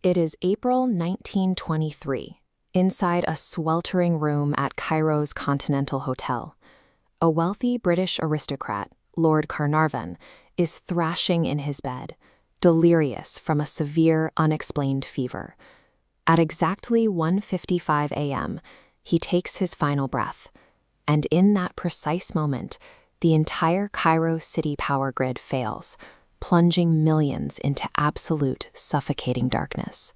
It is April 1923, inside a sweltering room at Cairo's Continental Hotel. A wealthy British aristocrat, Lord Carnarvon, is thrashing in his bed, delirious from a severe, unexplained fever. At exactly 1:55 a.m., he takes his final breath, and in that precise moment, the entire Cairo city power grid fails, plunging millions into absolute, suffocating darkness.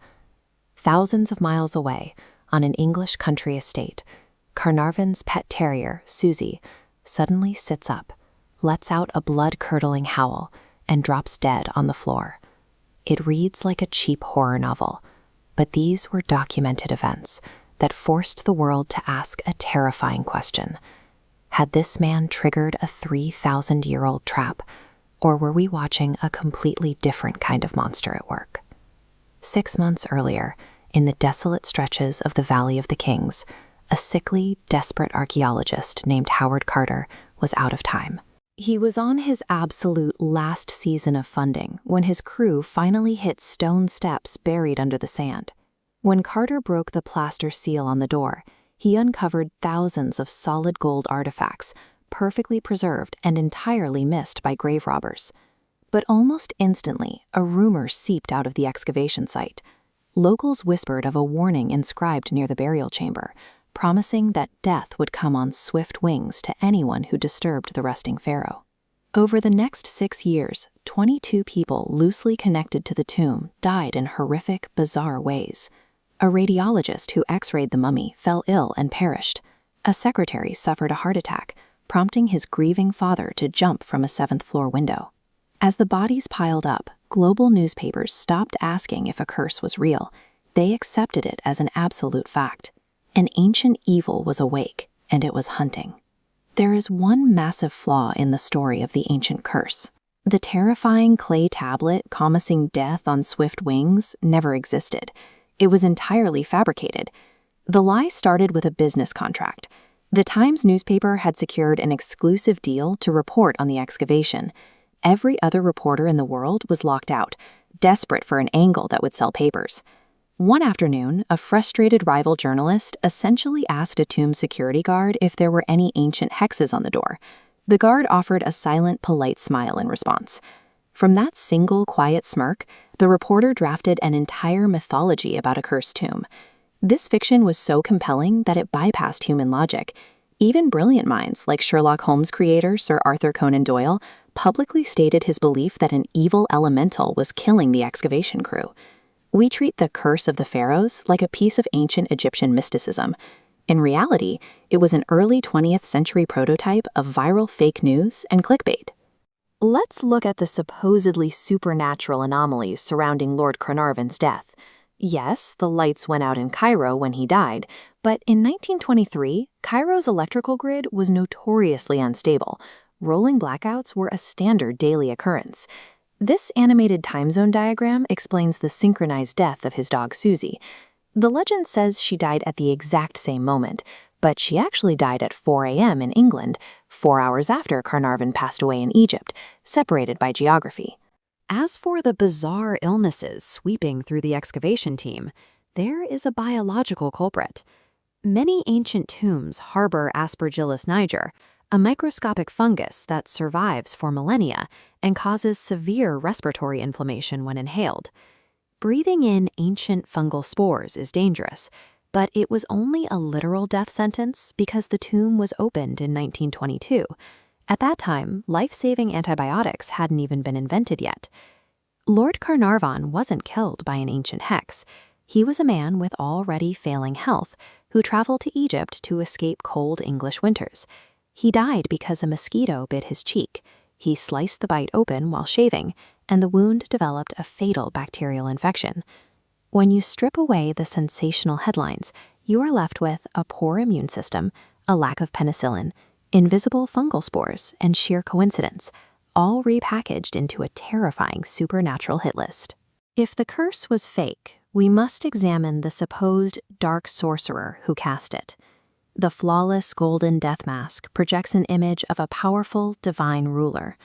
Thousands of miles away, on an English country estate, Carnarvon's pet terrier, Susie, suddenly sits up, lets out a blood-curdling howl, and drops dead on the floor. It reads like a cheap horror novel, but these were documented events that forced the world to ask a terrifying question. Had this man triggered a 3,000-year-old trap, or were we watching a completely different kind of monster at work? 6 months earlier, in the desolate stretches of the Valley of the Kings, a sickly, desperate archaeologist named Howard Carter was out of time. He was on his absolute last season of funding when his crew finally hit stone steps buried under the sand. When Carter broke the plaster seal on the door, he uncovered thousands of solid gold artifacts, perfectly preserved and entirely missed by grave robbers. But almost instantly, a rumor seeped out of the excavation site. Locals whispered of a warning inscribed near the burial chamber, promising that death would come on swift wings to anyone who disturbed the resting pharaoh. Over the next 6 years, 22 people loosely connected to the tomb died in horrific, bizarre ways. A radiologist who x-rayed the mummy fell ill and perished. A secretary suffered a heart attack, prompting his grieving father to jump from a 7th-floor window. As the bodies piled up, global newspapers stopped asking if a curse was real. They accepted it as an absolute fact. An ancient evil was awake, and it was hunting. There is one massive flaw in the story of the ancient curse. The terrifying clay tablet promising death on swift wings never existed. It was entirely fabricated. The lie started with a business contract. The Times newspaper had secured an exclusive deal to report on the excavation. Every other reporter in the world was locked out, desperate for an angle that would sell papers. One afternoon, a frustrated rival journalist essentially asked a tomb security guard if there were any ancient hexes on the door. The guard offered a silent, polite smile in response. From that single, quiet smirk, the reporter drafted an entire mythology about a cursed tomb. This fiction was so compelling that it bypassed human logic. Even brilliant minds like Sherlock Holmes creator Sir Arthur Conan Doyle publicly stated his belief that an evil elemental was killing the excavation crew. We treat the Curse of the Pharaohs like a piece of ancient Egyptian mysticism. In reality, it was an early 20th century prototype of viral fake news and clickbait. Let's look at the supposedly supernatural anomalies surrounding Lord Carnarvon's death. Yes, the lights went out in Cairo when he died, but in 1923, Cairo's electrical grid was notoriously unstable. Rolling blackouts were a standard daily occurrence. This animated time zone diagram explains the synchronized death of his dog Susie. The legend says she died at the exact same moment, but she actually died at 4 a.m. in England, 4 hours after Carnarvon passed away in Egypt, separated by geography. As for the bizarre illnesses sweeping through the excavation team, there is a biological culprit. Many ancient tombs harbor Aspergillus niger, a microscopic fungus that survives for millennia and causes severe respiratory inflammation when inhaled. Breathing in ancient fungal spores is dangerous, but it was only a literal death sentence because the tomb was opened in 1922. At that time, life-saving antibiotics hadn't even been invented yet. Lord Carnarvon wasn't killed by an ancient hex. He was a man with already failing health who traveled to Egypt to escape cold English winters. He died because a mosquito bit his cheek. He sliced the bite open while shaving, and the wound developed a fatal bacterial infection. When you strip away the sensational headlines, you are left with a poor immune system, a lack of penicillin, invisible fungal spores, and sheer coincidence, all repackaged into a terrifying supernatural hit list. If the curse was fake, we must examine the supposed dark sorcerer who cast it. The flawless golden death mask projects an image of a powerful, divine ruler,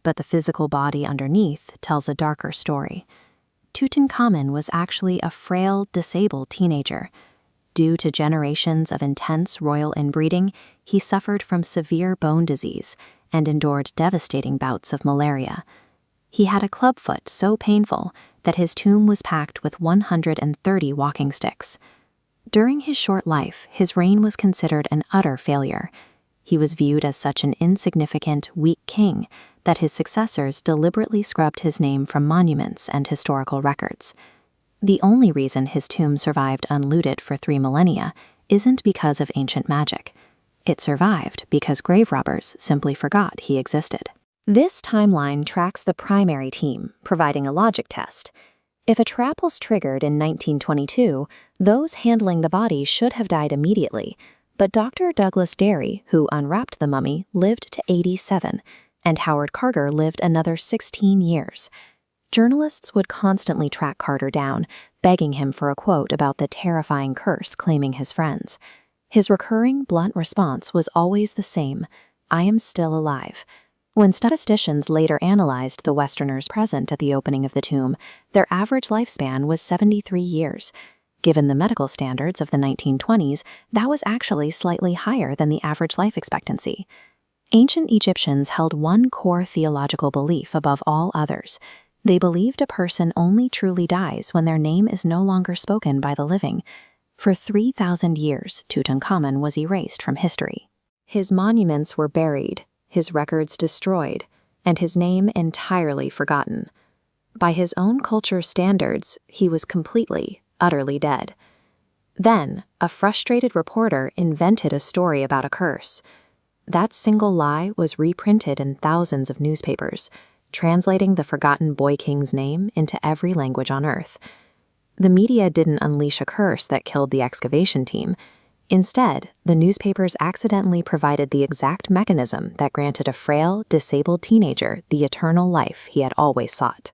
but the physical body underneath tells a darker story. Tutankhamun was actually a frail, disabled teenager. Due to generations of intense royal inbreeding, he suffered from severe bone disease and endured devastating bouts of malaria. He had a clubfoot so painful that his tomb was packed with 130 walking sticks. During his short life, his reign was considered an utter failure. He was viewed as such an insignificant, weak king that his successors deliberately scrubbed his name from monuments and historical records. The only reason his tomb survived unlooted for 3 millennia isn't because of ancient magic. It survived because grave robbers simply forgot he existed. This timeline tracks the primary team, providing a logic test. If a trap was triggered in 1922, those handling the body should have died immediately, but Dr. Douglas Derry, who unwrapped the mummy, lived to 87, and Howard Carter lived another 16 years. Journalists would constantly track Carter down, begging him for a quote about the terrifying curse claiming his friends. His recurring, blunt response was always the same: "I am still alive." When statisticians later analyzed the Westerners present at the opening of the tomb, their average lifespan was 73 years. Given the medical standards of the 1920s, that was actually slightly higher than the average life expectancy. Ancient Egyptians held one core theological belief above all others. They believed a person only truly dies when their name is no longer spoken by the living. For 3,000 years, Tutankhamun was erased from history. His monuments were buried, his records destroyed, and his name entirely forgotten. By his own culture's standards, he was completely, utterly dead. Then, a frustrated reporter invented a story about a curse. That single lie was reprinted in thousands of newspapers, translating the forgotten boy king's name into every language on Earth. The media didn't unleash a curse that killed the excavation team. Instead, the newspapers accidentally provided the exact mechanism that granted a frail, disabled teenager the eternal life he had always sought.